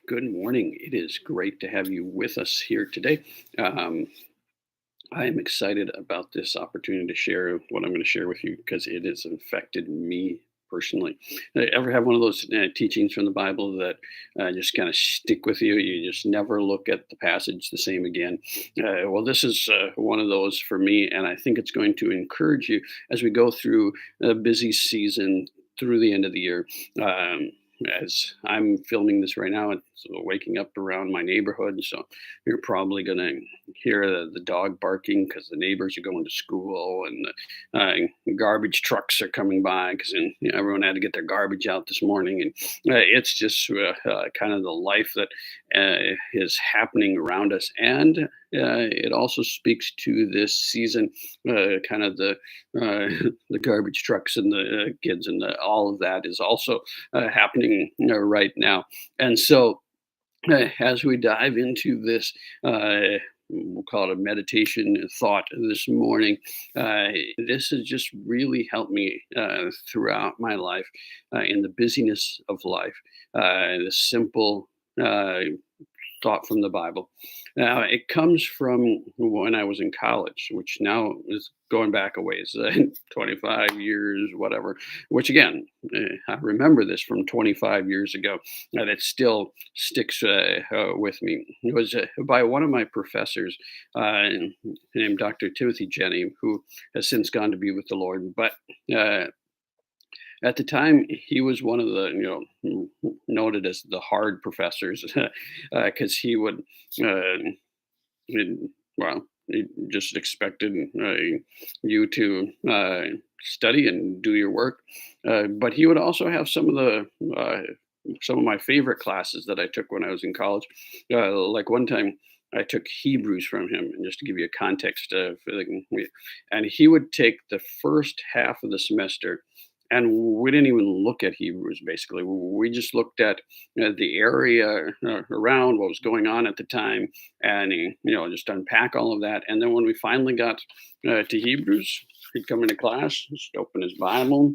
Good morning. It is great to have you with us here today. Um, I am excited about this opportunity to share what I'm going to share with you because it has affected me personally. Ever have one of those teachings from the Bible that just kind of stick with you? You just never look at the passage the same again. Well, this is one of those for me, and I think it's going to encourage you as we go through a busy season through the end of the year. As I'm filming this right now, it's waking up around my neighborhood, so you're probably going to hear the dog barking because the neighbors are going to school, and the garbage trucks are coming by because everyone had to get their garbage out this morning, and it's just kind of the life that is happening around us, and it also speaks to this season, kind of the the garbage trucks and the kids and all of that is also happening right now, and so as we dive into this, we'll call it a meditation thought this morning. This has just really helped me throughout my life in the busyness of life. The simple thought from the Bible. Now, it comes from when I was in college, which now is going back a ways, 25 years, whatever, which again, I remember this from 25 years ago, and it still sticks with me. It was by one of my professors named Dr. Timothy Jenny, who has since gone to be with the Lord. But at the time, he was one of the, noted as the hard professors, because he would, uh, well, he just expected you to study and do your work. But he would also have some of my favorite classes that I took when I was in college. Like one time, I took Hebrews from him, and just to give you a context of, and he would take the first half of the semester, and we didn't even look at Hebrews. Basically, we just looked at the area around what was going on at the time, and just unpack all of that. And then when we finally got to Hebrews, he'd come into class, just open his Bible,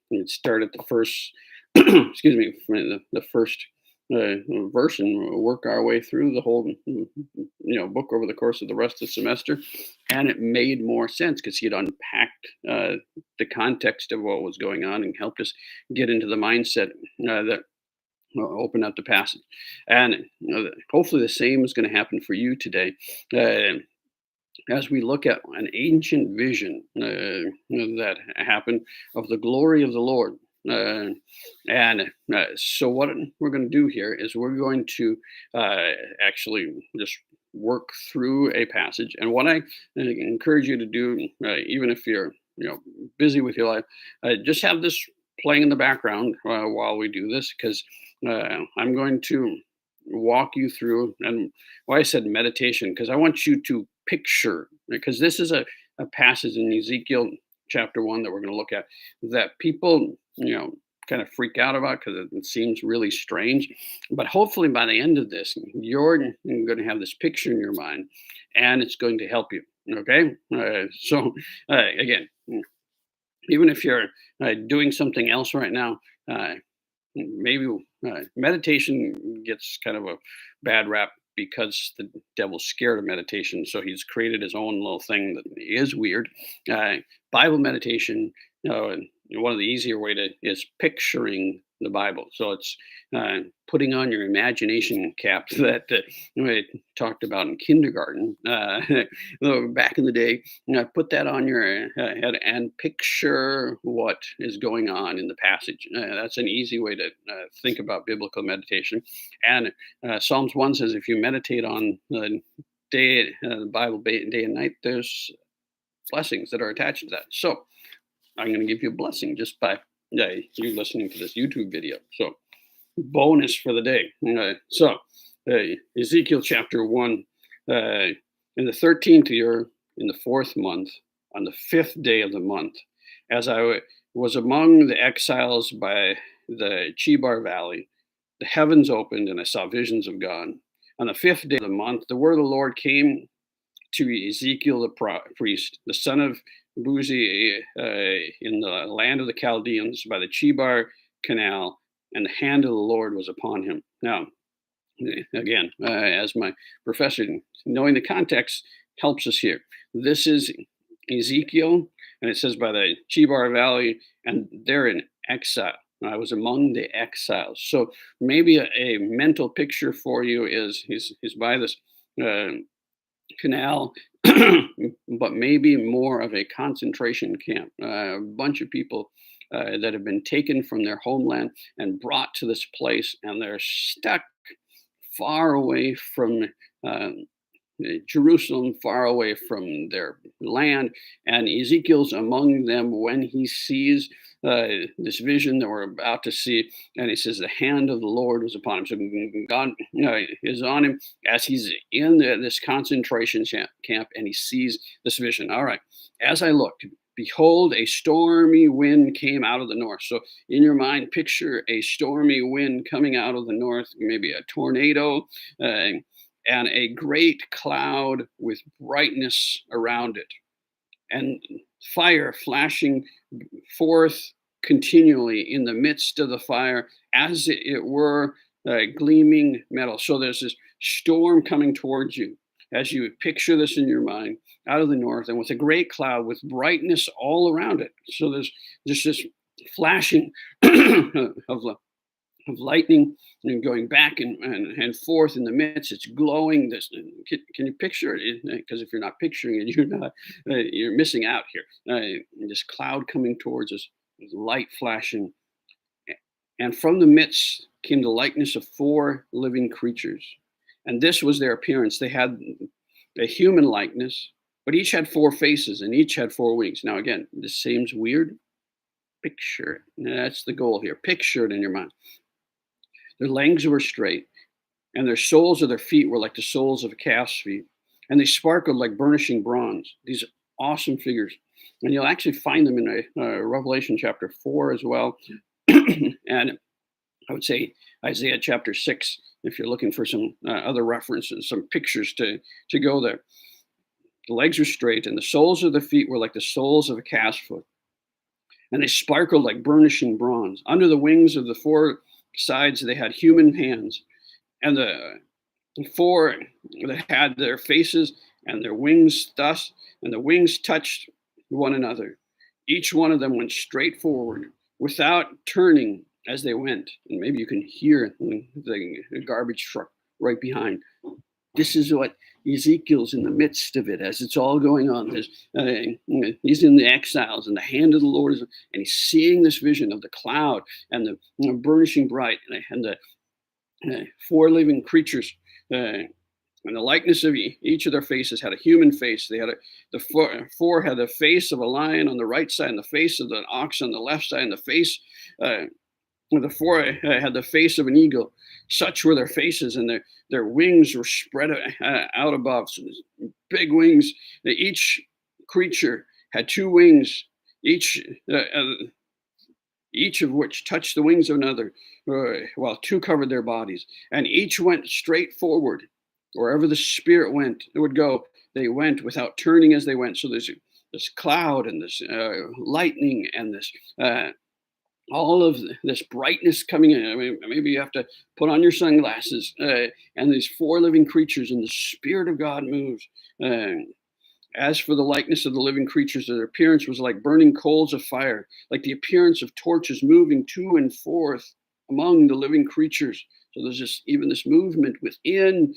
he'd start at the first, excuse me, from the first verse, and work our way through the whole book over the course of the rest of the semester. And it made more sense because he'd unpacked the context of what was going on and helped us get into the mindset that open up the passage. And hopefully the same is going to happen for you today. As we look at an ancient vision that happened of the glory of the Lord. Uh, and so, what we're going to do here is we're going to actually just work through a passage. And what I encourage you to do, even if you're busy with your life, just have this playing in the background while we do this, because I'm going to walk you through. And why I said meditation, because I want you to picture, because this is a passage in Ezekiel chapter 1 that we're going to look at, that people kind of freak out about because it seems really strange. But hopefully by the end of this, you're going to have this picture in your mind, and it's going to help you. Okay. Again, even if you're doing something else right now, maybe meditation gets kind of a bad rap because the devil's scared of meditation. So he's created his own little thing that is weird. Uh, Bible meditation, and one of the easier way to is picturing the Bible. So it's putting on your imagination cap that we talked about in kindergarten back in the day. Put that on your head and picture what is going on in the passage. That's an easy way to think about biblical meditation. And Psalms 1 says, if you meditate on the Bible day and night, there's blessings that are attached to that. So I'm going to give you a blessing just by you listening to this YouTube video. So bonus for the day. Ezekiel chapter 1, in the 13th year, in the fourth month, on the fifth day of the month, as I was among the exiles by the Chebar Valley, the heavens opened and I saw visions of God. On the fifth day of the month, the word of the Lord came to Ezekiel the priest, the son of Buzi, in the land of the Chaldeans by the Chebar Canal, and the hand of the Lord was upon him. Now, Again, as my professor, knowing the context helps us here. This is Ezekiel, and it says by the Chebar Valley, and they're in exile. I was among the exiles. So maybe a mental picture for you is he's by this uh, canal, but maybe more of a concentration camp. A bunch of people that have been taken from their homeland and brought to this place, and they're stuck far away from uh, Jerusalem, far away from their land. And Ezekiel's among them when he sees this vision that we're about to see. And he says, the hand of the Lord was upon him. So God is on him as he's in this concentration camp and he sees this vision. All right. As I looked, behold, a stormy wind came out of the north. So in your mind, picture a stormy wind coming out of the north, maybe a tornado. And a great cloud with brightness around it, and fire flashing forth continually in the midst of the fire, as it were gleaming metal. So there's this storm coming towards you as you picture this in your mind out of the north, and with a great cloud with brightness all around it. So there's just this flashing of lightning and going back and forth in the midst. It's glowing. This can you picture it? Because if you're not picturing it, you're missing out here. This cloud coming towards us, with light flashing, and from the midst came the likeness of four living creatures, and this was their appearance. They had a human likeness, but each had four faces and each had four wings. Now again, this seems weird. Picture it. That's the goal here. Picture it in your mind. Their legs were straight, and their soles of their feet were like the soles of a calf's feet, and they sparkled like burnishing bronze. These awesome figures, and you'll actually find them in Revelation chapter 4 as well, and I would say Isaiah chapter 6 if you're looking for some other references, some pictures to go there. The legs were straight, and the soles of the feet were like the soles of a calf's foot, and they sparkled like burnishing bronze. Under the wings of the four sides, they had human hands, and the four that had their faces and their wings thus, and the wings touched one another. Each one of them went straight forward without turning as they went. And maybe you can hear the garbage truck right behind. This is what Ezekiel's in the midst of it as it's all going on. He's in the exiles, and the hand of the Lord is, and he's seeing this vision of the cloud and the burnishing bright, and the four living creatures. And the likeness of each of their faces had a human face. They had the four had the face of a lion on the right side, and the face of an ox on the left side, and the face the four had the face of an eagle. Such were their faces, and their wings were spread out above. So there's big wings. Each creature had two wings, each of which touched the wings of another, while two covered their bodies. And each went straight forward. Wherever the Spirit went, it would go. They went without turning as they went. So there's this cloud and this lightning and this all of this brightness coming in. I mean, maybe you have to put on your sunglasses, and these four living creatures, and the Spirit of God moves. As for the likeness of the living creatures, their appearance was like burning coals of fire, like the appearance of torches moving to and forth among the living creatures. So there's even this movement within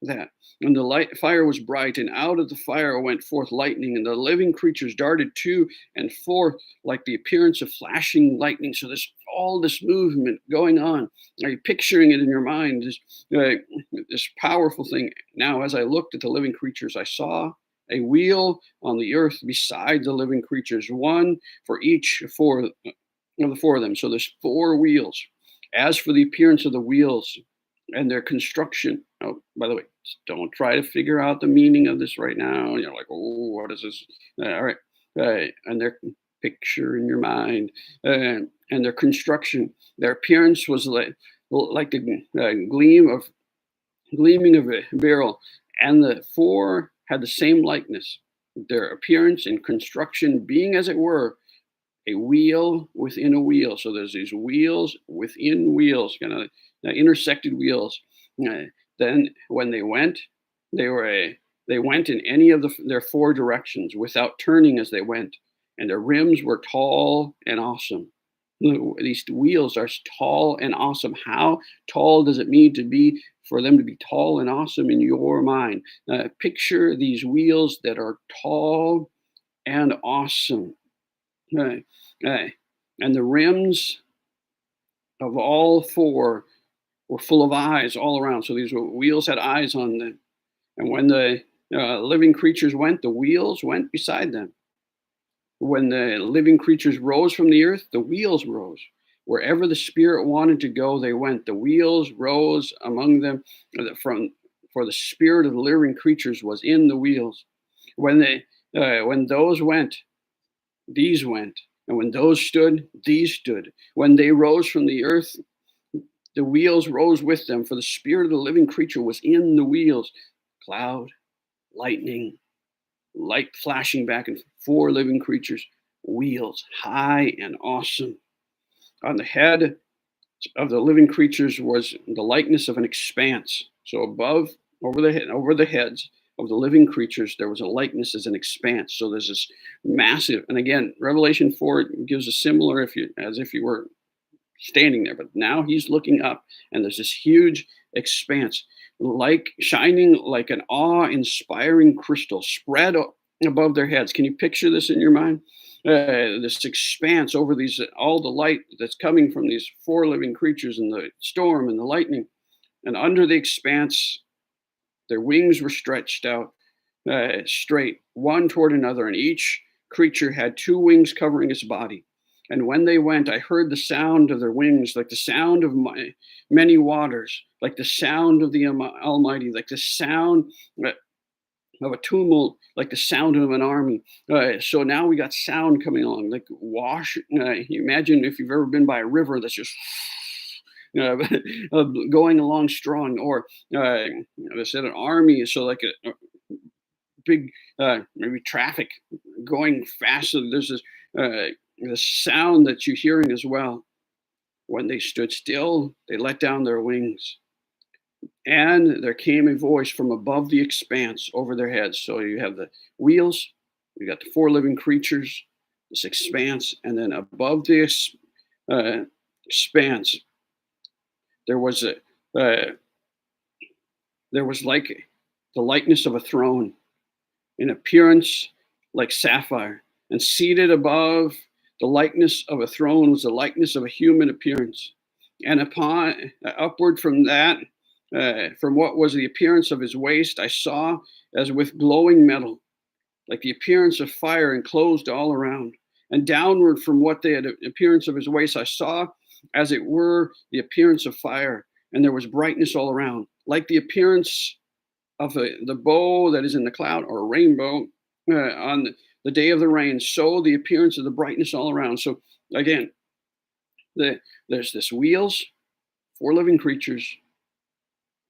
that. And the fire was bright, and out of the fire went forth lightning, and the living creatures darted to and forth like the appearance of flashing lightning. So there's all this movement going on. Are you picturing it in your mind? This powerful thing. Now, as I looked at the living creatures, I saw a wheel on the earth beside the living creatures, one for each of the four of them. So there's four wheels. As for the appearance of the wheels and their construction, oh, by the way, don't try to figure out the meaning of this right now. You're like, oh, what is this? All right. And their picture in your mind, and their construction, their appearance was like the gleaming of a beryl, and the four had the same likeness, their appearance and construction being, as it were, a wheel within a wheel. So there's these wheels within wheels, kind of intersected wheels. Uh, then when they were they went in any of their four directions without turning as they went, and their rims were tall and awesome. These wheels are tall and awesome. How tall does it need to be for them to be tall and awesome in your mind? Picture these wheels that are tall and awesome. Uh, uh, and the rims of all four were full of eyes all around. So these wheels had eyes on them. And when the living creatures went, the wheels went beside them. When the living creatures rose from the earth, the wheels rose. Wherever the Spirit wanted to go, they went. The wheels rose among them from for the spirit of the living creatures was in the wheels. When those went, these went, and when those stood, these stood. When they rose from the earth, the wheels rose with them, for the spirit of the living creature was in the wheels. Cloud, lightning, light flashing back and four living creatures, wheels, high and awesome. On the head of the living creatures was the likeness of an expanse. So above, over the heads of the living creatures, there was a likeness as an expanse. So there's this massive, and again, Revelation 4 gives a similar, as if you were standing there, but now he's looking up, and there's this huge expanse, like shining like an awe-inspiring crystal spread above their heads. Can you picture this in your mind? This expanse over these, all the light that's coming from these four living creatures, and the storm and the lightning, and under the expanse, their wings were stretched out straight, one toward another, and each creature had two wings covering its body. And when they went, I heard the sound of their wings, like the sound of many waters, like the sound of the Almighty, like the sound of a tumult, like the sound of an army. So now we got sound coming along, like wash. You imagine if you've ever been by a river that's just going along strong, or I said an army, so like a big maybe traffic going fast. So there's this the sound that you're hearing as well. When they stood still, they let down their wings, and there came a voice from above the expanse over their heads. So you have the wheels, you got the four living creatures, this expanse, and then above this expanse, there was a there was like the likeness of a throne, in appearance like sapphire, and seated above the likeness of a throne was the likeness of a human appearance. And upon upward from that, from what was the appearance of his waist, I saw as with glowing metal, like the appearance of fire enclosed all around. And downward from what they had appearance of his waist, I saw as it were the appearance of fire, and there was brightness all around, like the appearance of the bow that is in the cloud, or a rainbow on the day of the rain. So the appearance of the brightness all around. So again, there's this wheels, four living creatures,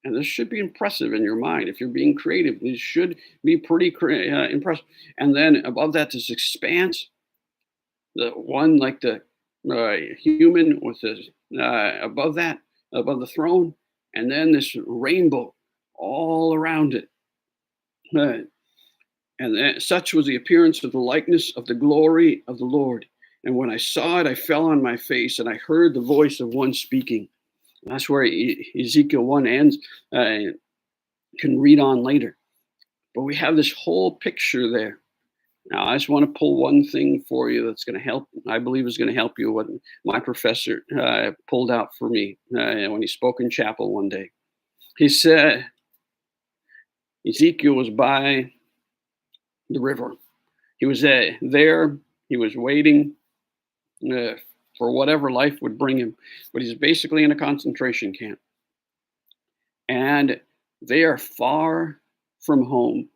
and this should be impressive in your mind. If you're being creative, this should be pretty impressive. And then above that, this expanse, the one like the human with this above that, above the throne, and then this rainbow all around it. And such was the appearance of the likeness of the glory of the Lord. And when I saw it, I fell on my face, and I heard the voice of one speaking. That's where Ezekiel 1 ends. Can read on later. But we have this whole picture there. Now, I just want to pull one thing for you that's going to help, I believe is going to help you, what my professor pulled out for me when he spoke in chapel one day. He said, Ezekiel was by the river. He was there. He was waiting for whatever life would bring him. But he's basically in a concentration camp. And they are far from home.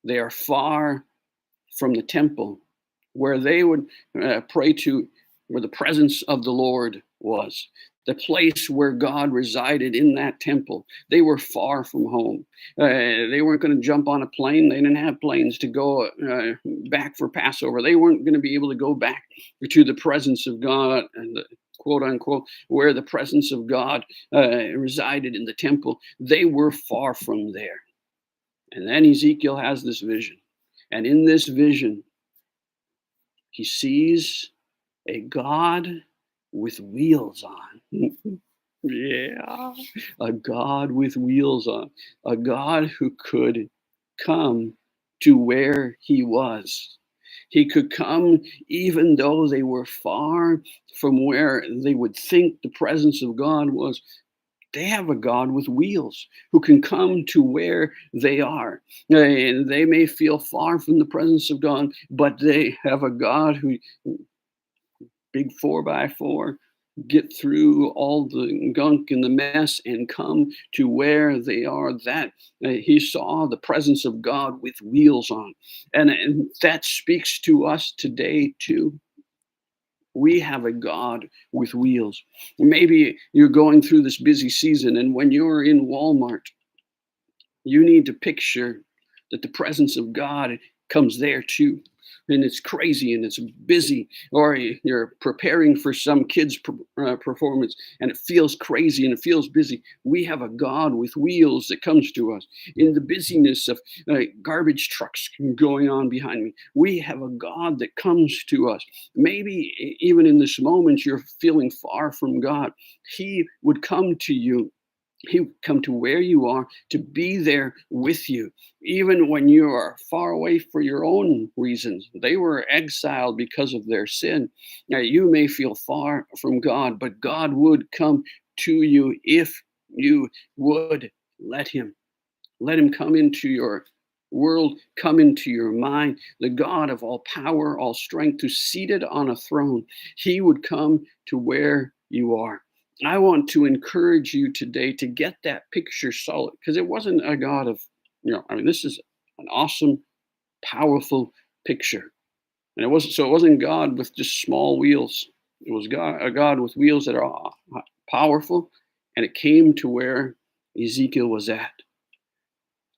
They are far from the temple where they would pray to, where the presence of the Lord was, the place where God resided in that temple. They were far from home. They weren't going to jump on a plane. They didn't have planes to go back for Passover. They weren't going to be able to go back to the presence of God and quote unquote, where the presence of God resided in the temple, they were far from there. And then Ezekiel has this vision. And in this vision, he sees a God with wheels on. Yeah, a God with wheels on, a God who could come to where he was. He could come even though they were far from where they would think the presence of God was. They have a God with wheels who can come to where they are. And they may feel far from the presence of God, but they have a God who, big 4x4, get through all the gunk and the mess and come to where they are. That he saw the presence of God with wheels on. And that speaks to us today too. We have a God with wheels. Maybe you're going through this busy season, and when you're in Walmart, you need to picture that the presence of God comes there too. And it's crazy and it's busy, or you're preparing for some kids' performance and it feels crazy and it feels busy. We have a God with wheels that comes to us. In the busyness of garbage trucks going on behind me, we have a God that comes to us. Maybe even in this moment you're feeling far from God, He would come to you. He would come to where you are to be there with you, even when you are far away for your own reasons. They were exiled because of their sin. Now, you may feel far from God, but God would come to you if you would let Him. Let Him come into your world, come into your mind. The God of all power, all strength, who's seated on a throne, He would come to where you are. I want to encourage you today to get that picture solid, because it wasn't a God of, this is an awesome, powerful picture. And it wasn't God with just small wheels. It was a God with wheels that are powerful, and it came to where Ezekiel was at.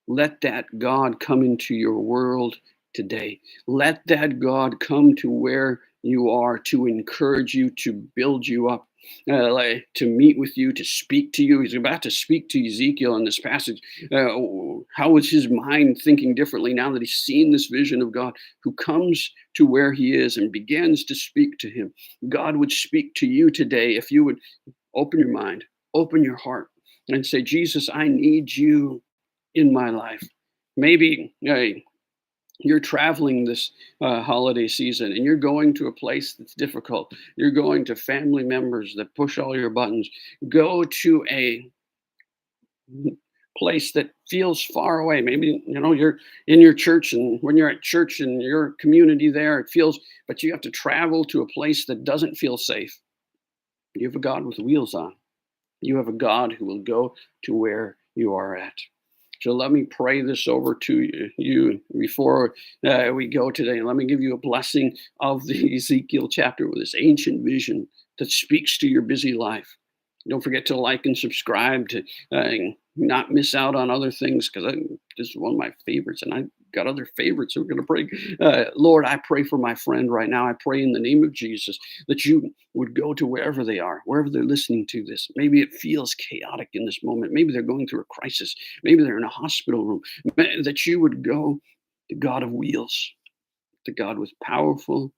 Let that God come into your world today. Let that God come to where you are to encourage you, to build you up, to meet with you, to speak to you. He's about to speak to Ezekiel in this passage. How is his mind thinking differently now that he's seen this vision of God who comes to where he is and begins to speak to him? God would speak to you today if you would open your mind, open your heart, and say, Jesus, I need you in my life. Maybe you're traveling this holiday season and you're going to a place that's difficult. You're going to family members that push all your buttons. Go to a place that feels far away. Maybe you're in your church, and when you're at church in your community there, it feels, but you have to travel to a place that doesn't feel safe. You have a God with wheels on. You have a God who will go to where you are at. So let me pray this over to you before we go today. Let me give you a blessing of the Ezekiel chapter with this ancient vision that speaks to your busy life. Don't forget to like and subscribe to not miss out on other things, because this is one of my favorites, and I got other favorites we're going to pray. Lord, I pray for my friend right now. I pray in the name of Jesus that you would go to wherever they are, wherever they're listening to this. Maybe it feels chaotic in this moment. Maybe they're going through a crisis. Maybe they're in a hospital room. That you would go, the God of wheels, the God with powerful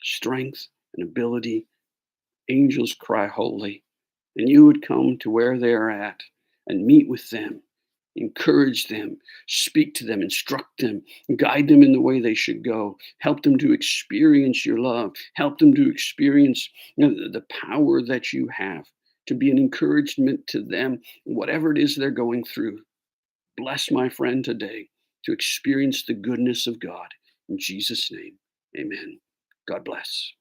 strength and ability. Angels cry holy. And you would come to where they're at and meet with them, encourage them, speak to them, instruct them, guide them in the way they should go, help them to experience your love, help them to experience the power that you have, to be an encouragement to them, whatever it is they're going through. Bless my friend today to experience the goodness of God. In Jesus' name, amen. God bless.